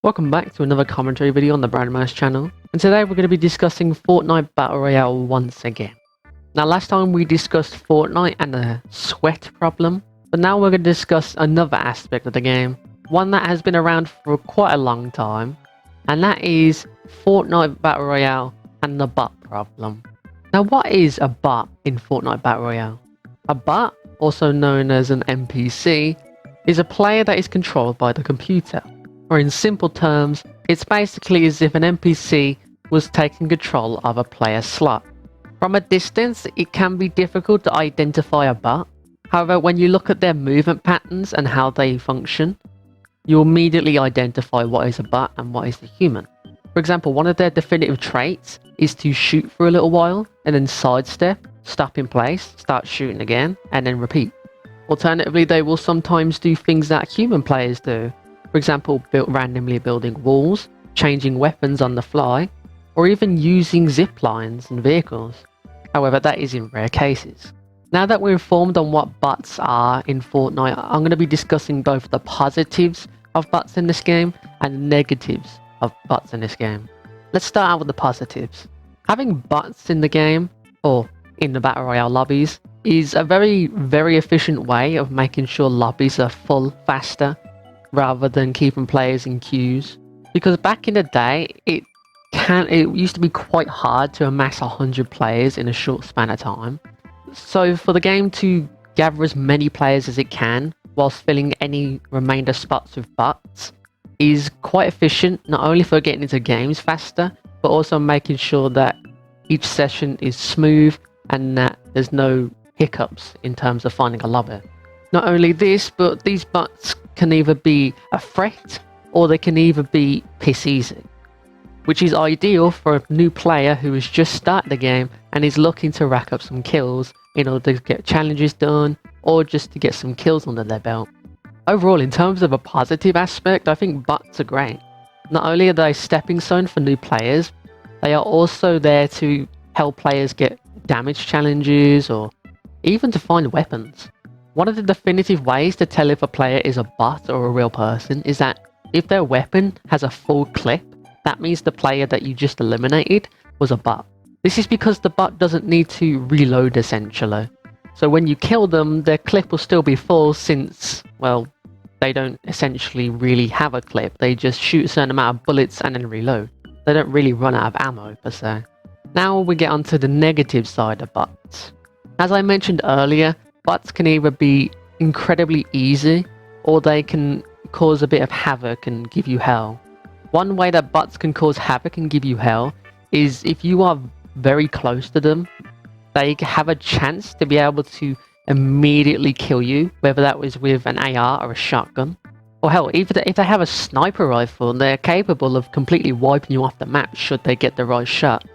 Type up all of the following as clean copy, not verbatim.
Welcome back to another commentary video on the Brandmash channel, and today we're going to be discussing Fortnite Battle Royale once again. Now last time we discussed Fortnite and the sweat problem, but now we're going to discuss another aspect of the game, one that has been around for quite a long time, and that is Fortnite Battle Royale and the bot problem. Now what is a bot in Fortnite Battle Royale? A bot, also known as an NPC, is a player that is controlled by the computer. Or in simple terms, it's basically as if an NPC was taking control of a player's slot. From a distance, it can be difficult to identify a bot. However, when you look at their movement patterns and how they function, you immediately identify what is a bot and what is the human. For example, one of their definitive traits is to shoot for a little while and then sidestep, stop in place, start shooting again, and then repeat. Alternatively, they will sometimes do things that human players do. For example, randomly building walls, changing weapons on the fly, or even using zip lines and vehicles. However, that is in rare cases. Now that we're informed on what bots are in Fortnite, I'm going to be discussing both the positives of bots in this game and the negatives of bots in this game. Let's start out with the positives. Having bots in the game, or in the Battle Royale lobbies, is a very efficient way of making sure lobbies are full faster, rather than keeping players in queues. Because back in the day, it used to be quite hard to amass 100 players in a short span of time. So for the game to gather as many players as it can, whilst filling any remainder spots with bots, is quite efficient, not only for getting into games faster, but also making sure that each session is smooth and that there's no hiccups in terms of finding a lobby. Not only this, but these bots can either be a threat or they can either be piss easy, which is ideal for a new player who has just started the game and is looking to rack up some kills in order to get challenges done or just to get some kills under their belt. Overall, in terms of a positive aspect, I think bots are great. Not only are they a stepping stone for new players, they are also there to help players get damage challenges or even to find weapons. One of the definitive ways to tell if a player is a bot or a real person is that if their weapon has a full clip, that means the player that you just eliminated was a bot. This is because the bot doesn't need to reload essentially. So when you kill them, their clip will still be full since, well, they don't essentially really have a clip. They just shoot a certain amount of bullets and then reload. They don't really run out of ammo per se. Now we get onto the negative side of bots. As I mentioned earlier, bots can either be incredibly easy or they can cause a bit of havoc and give you hell. One way that bots can cause havoc and give you hell is if you are very close to them, they have a chance to be able to immediately kill you, whether that was with an AR or a shotgun. Or hell, even if they have a sniper rifle, they're capable of completely wiping you off the map should they get the right shot.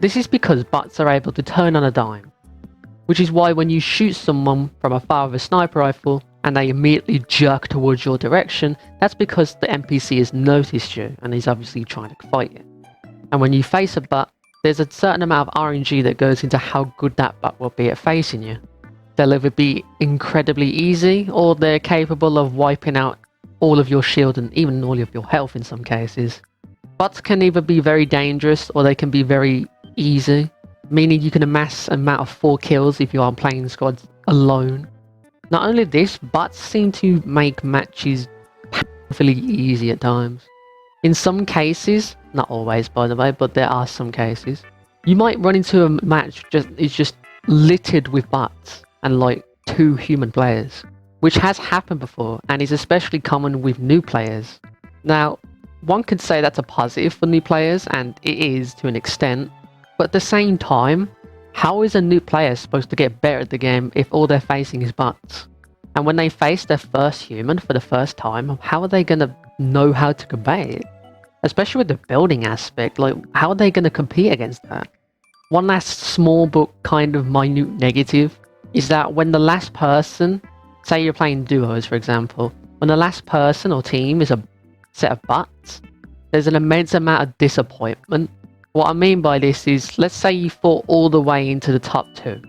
This is because bots are able to turn on a dime. Which is why when you shoot someone from afar with a sniper rifle and they immediately jerk towards your direction, that's because the NPC has noticed you and is obviously trying to fight you. And when you face a bot, there's a certain amount of RNG that goes into how good that bot will be at facing you. They'll either be incredibly easy or they're capable of wiping out all of your shield and even all of your health in some cases. Bots can either be very dangerous or they can be very easy, meaning you can amass an amount of 4 kills if you are playing squads alone. Not only this, bots seem to make matches painfully easy at times. In some cases, not always by the way, but there are some cases, you might run into a match it's just littered with bots and like 2 human players, which has happened before and is especially common with new players. Now, one could say that's a positive for new players, and it is to an extent. But at the same time, how is a new player supposed to get better at the game if all they're facing is bots? And when they face their first human for the first time, how are they going to know how to combat it? Especially with the building aspect, like how are they going to compete against that? One last small but kind of minute negative is that when the last person, say you're playing duos for example, when the last person or team is a set of bots, there's an immense amount of disappointment. What I mean by this is, let's say you fought all the way into the top 2,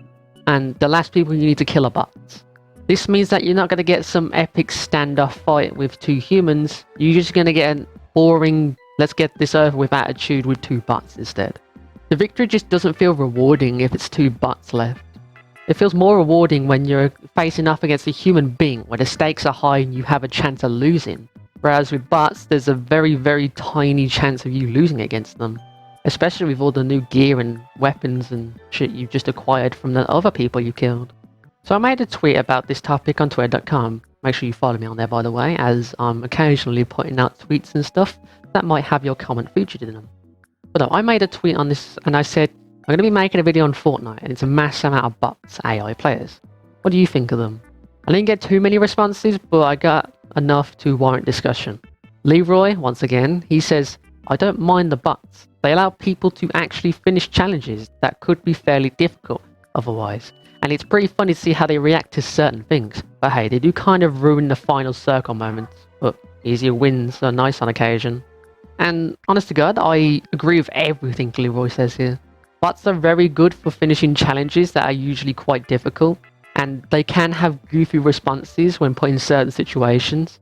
and the last people you need to kill are bots. This means that you're not going to get some epic standoff fight with 2 humans, you're just going to get boring, let's get this over with attitude with 2 bots instead. The victory just doesn't feel rewarding if it's 2 bots left. It feels more rewarding when you're facing off against a human being where the stakes are high and you have a chance of losing. Whereas with bots, there's a very tiny chance of you losing against them. Especially with all the new gear and weapons and shit you've just acquired from the other people you killed. So I made a tweet about this topic on twitter.com. Make sure you follow me on there, by the way, as I'm occasionally putting out tweets and stuff that might have your comment featured in them. But I made a tweet on this and I said, I'm going to be making a video on Fortnite and it's a mass amount of bots, AI players. What do you think of them? I didn't get too many responses, but I got enough to warrant discussion. Leroy, once again, he says, I don't mind the bots. They allow people to actually finish challenges that could be fairly difficult otherwise. And it's pretty funny to see how they react to certain things. But hey, they do kind of ruin the final circle moments. But easier wins are nice on occasion. And honest to God, I agree with everything Leroy says here. Bots are very good for finishing challenges that are usually quite difficult. And they can have goofy responses when put in certain situations.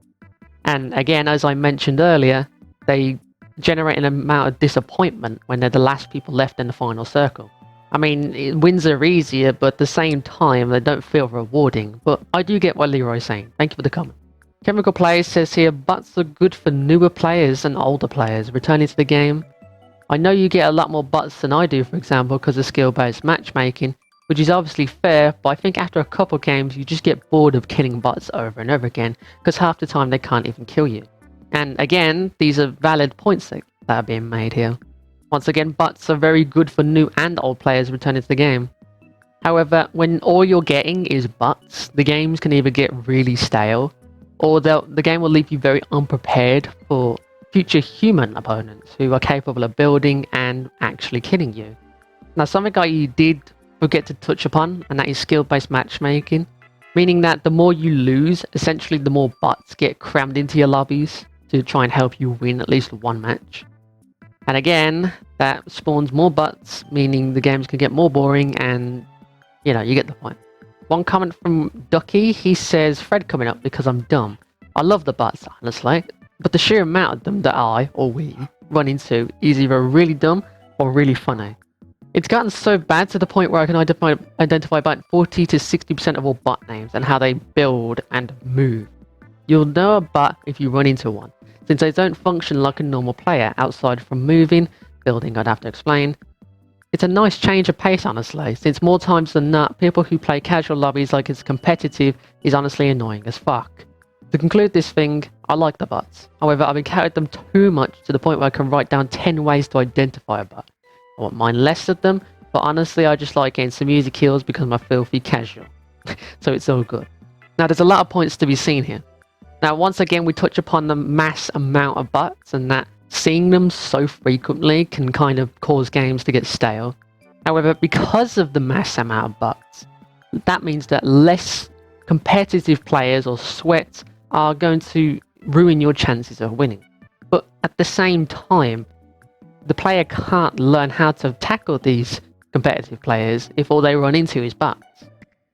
And again, as I mentioned earlier, they generate an amount of disappointment when they're the last people left in the final circle. I mean, wins are easier, but at the same time, they don't feel rewarding. But I do get what Leroy's saying. Thank you for the comment. Chemical Players says here, bots are good for newer players and older players returning to the game. I know you get a lot more bots than I do, for example, because of skill-based matchmaking, which is obviously fair, but I think after a couple games, you just get bored of killing bots over and over again, because half the time they can't even kill you. And again, these are valid points that are being made here. Once again, bots are very good for new and old players returning to the game. However, when all you're getting is bots, the games can either get really stale, or the game will leave you very unprepared for future human opponents who are capable of building and actually killing you. Now, something I did forget to touch upon, and that is skill-based matchmaking, meaning that the more you lose, essentially the more bots get crammed into your lobbies to try and help you win at least one match. And again, that spawns more bots, meaning the games can get more boring and, you know, you get the point. One comment from Ducky, he says, Fred coming up because I'm dumb. I love the bots, honestly, but the sheer amount of them that I, or we, run into is either really dumb or really funny. It's gotten so bad to the point where I can identify about 40 to 60% of all bot names and how they build and move. You'll know a bot if you run into one, since they don't function like a normal player outside from moving, building I'd have to explain. It's a nice change of pace honestly, since more times than not, people who play casual lobbies like it's competitive is honestly annoying as fuck. To conclude this thing, I like the bots. However, I've encountered them too much to the point where I can write down 10 ways to identify a bot. I won't mind less of them, but honestly I just like getting some easy kills because I'm a filthy casual. So it's all good. Now there's a lot of points to be seen here. Now once again we touch upon the mass amount of bots and that seeing them so frequently can kind of cause games to get stale. However, because of the mass amount of bots, that means that less competitive players or sweats are going to ruin your chances of winning. But at the same time, the player can't learn how to tackle these competitive players if all they run into is bots.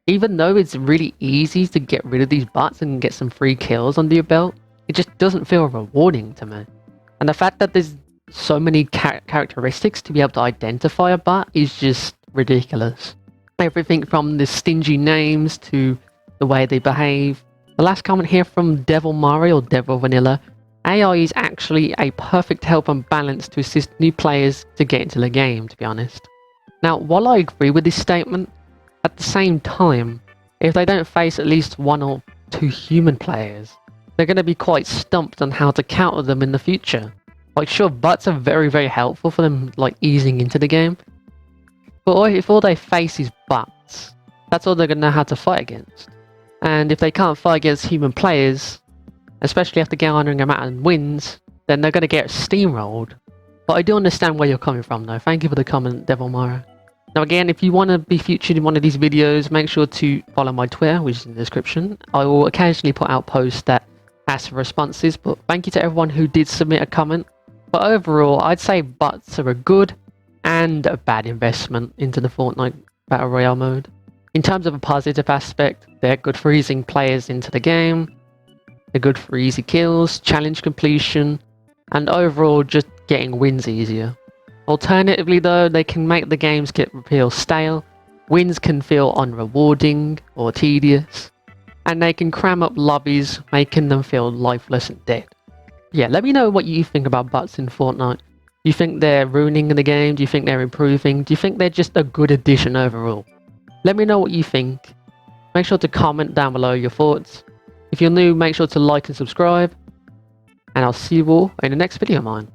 Even though it's really easy to get rid of these bots and get some free kills under your belt, it just doesn't feel rewarding to me. And the fact that there's so many characteristics to be able to identify a bot is just ridiculous. Everything from the stingy names to the way they behave. The last comment here from Devil Mario or Devil Vanilla. AI is actually a perfect help and balance to assist new players to get into the game, to be honest. Now, while I agree with this statement, at the same time, if they don't face at least 1 or 2 human players, they're going to be quite stumped on how to counter them in the future. Like, sure, bots are very helpful for them, like, easing into the game. But if all they face is bots, that's all they're going to know how to fight against. And if they can't fight against human players, especially after garnering a amount of wins, then they're going to get steamrolled. But I do understand where you're coming from though. Thank you for the comment, Devil Mara. Now again, if you want to be featured in one of these videos, make sure to follow my Twitter, which is in the description. I will occasionally put out posts that ask for responses, but thank you to everyone who did submit a comment. But overall, I'd say bots are a good and a bad investment into the Fortnite Battle Royale mode. In terms of a positive aspect, they're good for easing players into the game. They're good for easy kills, challenge completion, and overall just getting wins easier. Alternatively though, they can make the games feel stale, wins can feel unrewarding or tedious, and they can cram up lobbies, making them feel lifeless and dead. Yeah, let me know what you think about bots in Fortnite. Do you think they're ruining the game? Do you think they're improving? Do you think they're just a good addition overall? Let me know what you think. Make sure to comment down below your thoughts. If you're new, make sure to like and subscribe. And I'll see you all in the next video of mine.